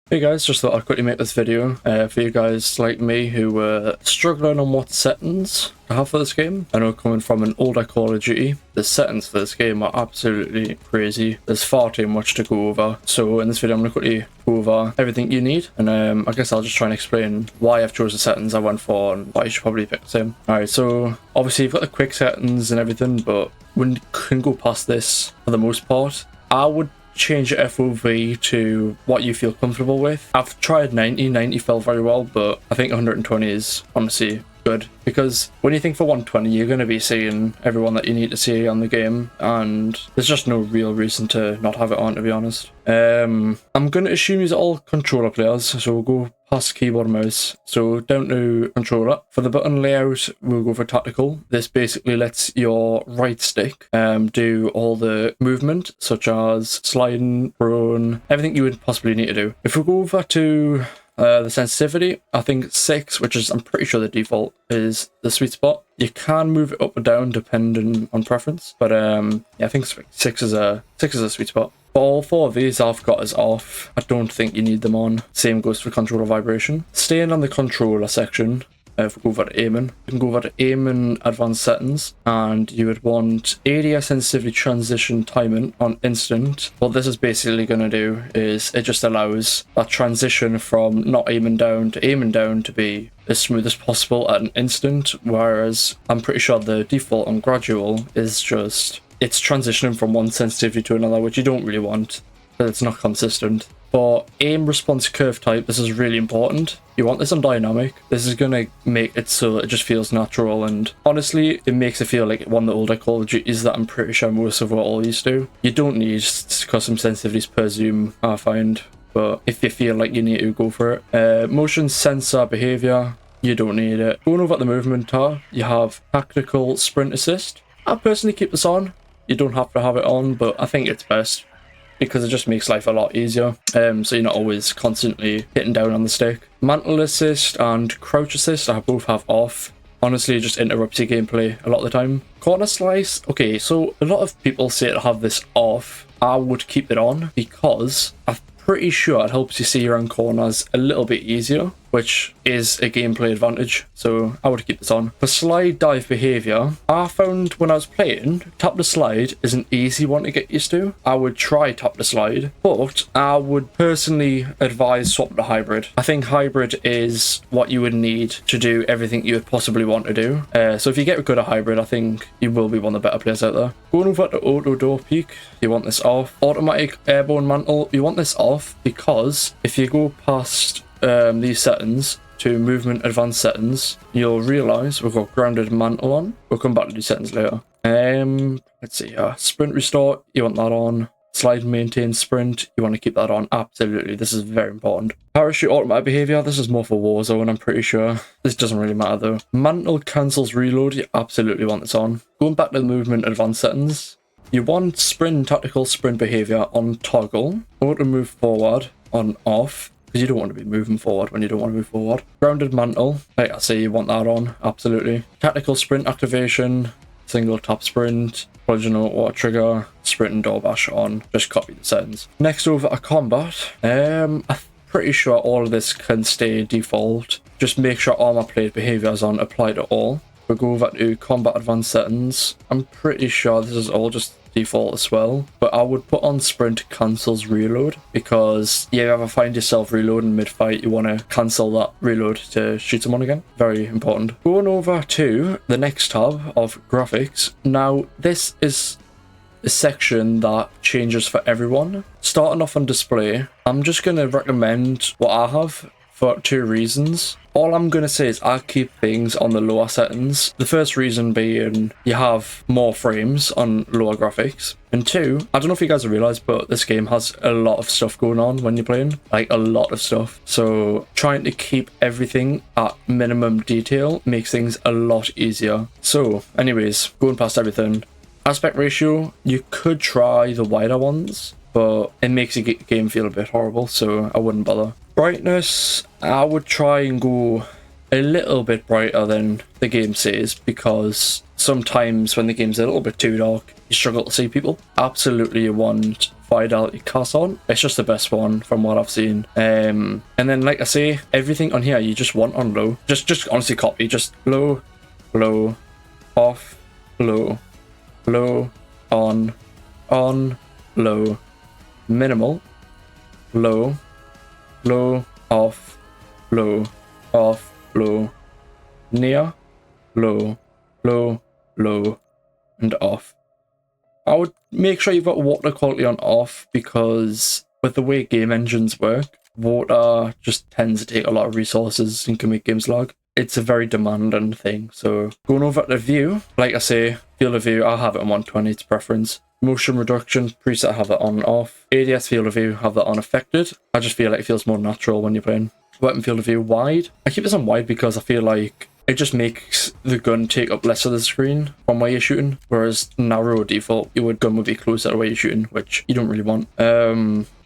Hey guys, just thought I'd quickly make this video for you guys like me who were struggling on what settings to have for this game. I know coming from an older Call of Duty, the settings for this game are absolutely crazy. There's far too much to go over. So in this video I'm going to quickly go over everything you need, and I guess I'll just try and explain why I've chosen the settings I went for and why you should probably pick the same. Alright, so obviously you've got the quick settings and everything, but we can go past this for the most part. I would change your FOV to what you feel comfortable with. I've tried 90 felt very well, but I think 120 is honestly good, because when you think for 120 you're going to be seeing everyone that you need to see on the game, and there's just no real reason to not have it on, to be honest. I'm going to assume you're all controller players, so we'll go past keyboard and mouse. So down to controller. For the button layout, we'll go for tactical. This basically lets your right stick do all the movement, such as sliding, prone, everything you would possibly need to do. If we go over to the sensitivity, I think 6, which is, I'm pretty sure the default, is the sweet spot. You can move it up or down depending on preference, but yeah, I think 6 is a sweet spot. For all 4 of these I've got as off. I don't think you need them on. Same goes for controller vibration. Staying on the controller section, if we go over to aiming, you can go over to aiming advanced settings, and you would want ADS sensitivity transition timing on instant. What this is basically going to do is it just allows that transition from not aiming down to be as smooth as possible at an instant, whereas I'm pretty sure the default on gradual is just, it's transitioning from one sensitivity to another, which you don't really want, but it's not consistent. For aim response curve type, this is really important. You want this on dynamic. This is going to make it so it just feels natural, and honestly it makes it feel like one of the older Call of Duties that I'm pretty sure most of what all used to. You don't need custom sensitivities per zoom, I find, but if you feel like you need to, go for it. Motion sensor behavior, you don't need it. Going over at the movement tab, you have tactical sprint assist. I personally keep this on. You don't have to have it on, but I think it's best because it just makes life a lot easier, so you're not always constantly hitting down on the stick. Mantle assist and crouch assist I both have off. Honestly, it just interrupts your gameplay a lot of the time. Corner slice, okay, so a lot of people say to have this off. I would keep it on because I'm pretty sure it helps you see around corners a little bit easier, which is a gameplay advantage, so I would keep this on. For slide dive behavior, I found when I was playing, tap to slide is an easy one to get used to. I would try tap to slide, but I would personally advise swap to hybrid. I think hybrid is what you would need to do everything you would possibly want to do. So if you get good at hybrid, I think you will be one of the better players out there. Going over to auto door peak, you want this off. Automatic airborne mantle, you want this off because if you go past these settings to movement advanced settings, you'll realize we've got grounded mantle on. We'll come back to these settings later. Let's see, sprint restore, you want that on. Slide maintain sprint, you want to keep that on. Absolutely, this is very important. Parachute automatic behavior, this is more for Warzone, I'm pretty sure. This doesn't really matter though. Mantle cancels reload, you absolutely want this on. Going back to the movement advanced settings, you want sprint tactical sprint behavior on toggle. Auto move forward on off, because you don't want to be moving forward when you don't want to move forward. Grounded mantle, like I say, you want that on, absolutely. Tactical sprint activation, single tap sprint, original auto trigger, sprint and door bash on. Just copy the settings. Next over to combat, I'm pretty sure all of this can stay default. Just make sure armor plate behavior is on apply to all. We'll go over to combat advanced settings. I'm pretty sure this is all just default as well, but I would put on sprint cancels reload, because you ever find yourself reloading mid-fight, you want to cancel that reload to shoot someone again. Very important. Going over to the next tab of graphics. Now this is a section that changes for everyone. Starting off on display, I'm just going to recommend what I have for 2 reasons. All I'm going to say is I keep things on the lower settings. The first reason being you have more frames on lower graphics. And 2, I don't know if you guys have realised, but this game has a lot of stuff going on when you're playing. Like a lot of stuff. So trying to keep everything at minimum detail makes things a lot easier. So anyways, going past everything. Aspect ratio, you could try the wider ones, but it makes the game feel a bit horrible, so I wouldn't bother. Brightness, I would try and go a little bit brighter than the game says, because sometimes when the game's a little bit too dark, you struggle to see people. Absolutely you want fidelity cast on. It's just the best one from what I've seen. And then like I say, everything on here you just want on low. Just honestly copy, just low, low, off, low, low, on, low, minimal, low, low, off, low, near, low, low, low, and off. I would make sure you've got water quality on off, because with the way game engines work, water just tends to take a lot of resources and can make games lag. It's a very demanding thing. So going over to view, like I say, field of view, I'll have it on 120, it's preference. Motion reduction preset, have it on and off. ADS field of view, have that on affected. I just feel like it feels more natural when you're playing. Weapon field of view wide. I keep this on wide because I feel like it just makes the gun take up less of the screen from where you're shooting, whereas narrow default, your gun would be closer to where you're shooting, which you don't really want.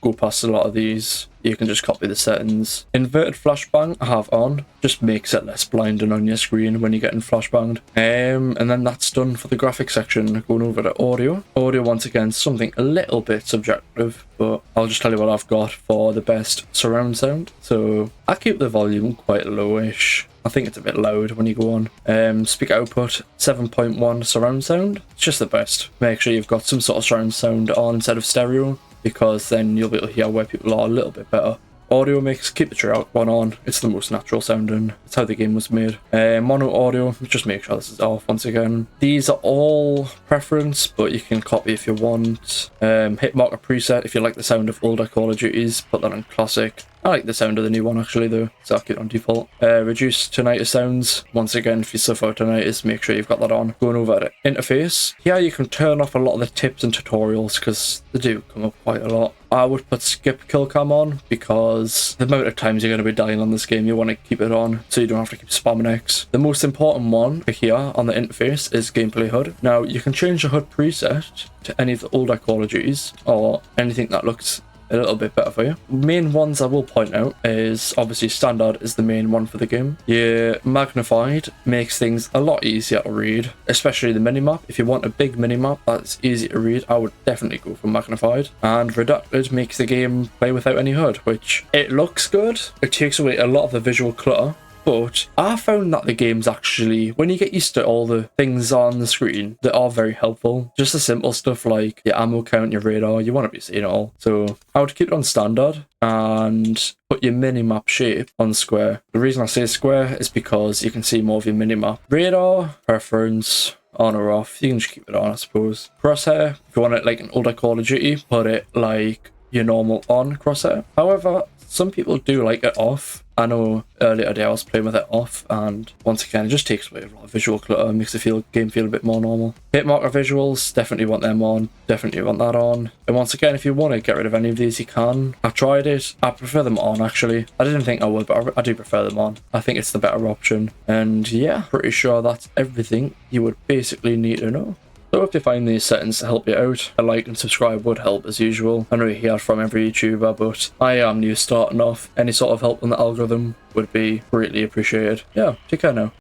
Go past a lot of these. You can just copy the settings. Inverted flashbang I have on, just makes it less blinding on your screen when you're getting flashbanged. And then that's done for the graphics section. Going over to audio. Audio, once again, something a little bit subjective, but I'll just tell you what I've got for the best surround sound. So I keep the volume quite lowish. I think it's a bit loud when you go on. Speaker output, 7.1 surround sound. It's just the best. Make sure you've got some sort of surround sound on instead of stereo, because then you'll be able to hear where people are a little bit better. Audio mix, keep the true one on. It's the most natural sounding. It's how the game was made. Mono audio, just make sure this is off once again. These are all preference, but you can copy if you want. Hit marker preset, if you like the sound of older Call of Duties, put that on classic. I like the sound of the new one actually though, so I'll keep it on default. Reduce tinnitus sounds. Once again, if you suffer tinnitus, make sure you've got that on. Going over to interface. Here you can turn off a lot of the tips and tutorials, because they do come up quite a lot. I would put skip kill cam on, because the amount of times you're going to be dying on this game, you want to keep it on so you don't have to keep spamming X. The most important one here on the interface is gameplay HUD. Now you can change the HUD preset to any of the older Call of Duties, or anything that looks a little bit better for you. Main ones I will point out is obviously standard is the main one for the game. Yeah, magnified makes things a lot easier to read, especially the minimap. If you want a big minimap that's easy to read, I would definitely go for magnified. And redacted makes the game play without any HUD, which it looks good. It takes away a lot of the visual clutter. But I found that the game's actually, when you get used to all the things on the screen, they are very helpful. Just the simple stuff like your ammo count, your radar, you want to be seeing it all. So I would keep it on standard and put your minimap shape on square. The reason I say square is because you can see more of your minimap. Radar, preference, on or off, you can just keep it on, I suppose. Crosshair, if you want it like an older Call of Duty, put it like your normal on crosshair. However, some people do like it off. I know earlier today I was playing with it off, and once again it just takes away a lot of visual clutter, makes the game feel a bit more normal. Hit marker visuals, definitely want them on, definitely want that on. And once again, if you want to get rid of any of these, you can. I tried it, I prefer them on actually. I didn't think I would, but I do prefer them on. I think it's the better option. And yeah, pretty sure that's everything you would basically need to know. So if you find these settings to help you out, a like and subscribe would help as usual. I know you hear from every YouTuber, but I am new starting off. Any sort of help on the algorithm would be greatly appreciated. Yeah, take care now.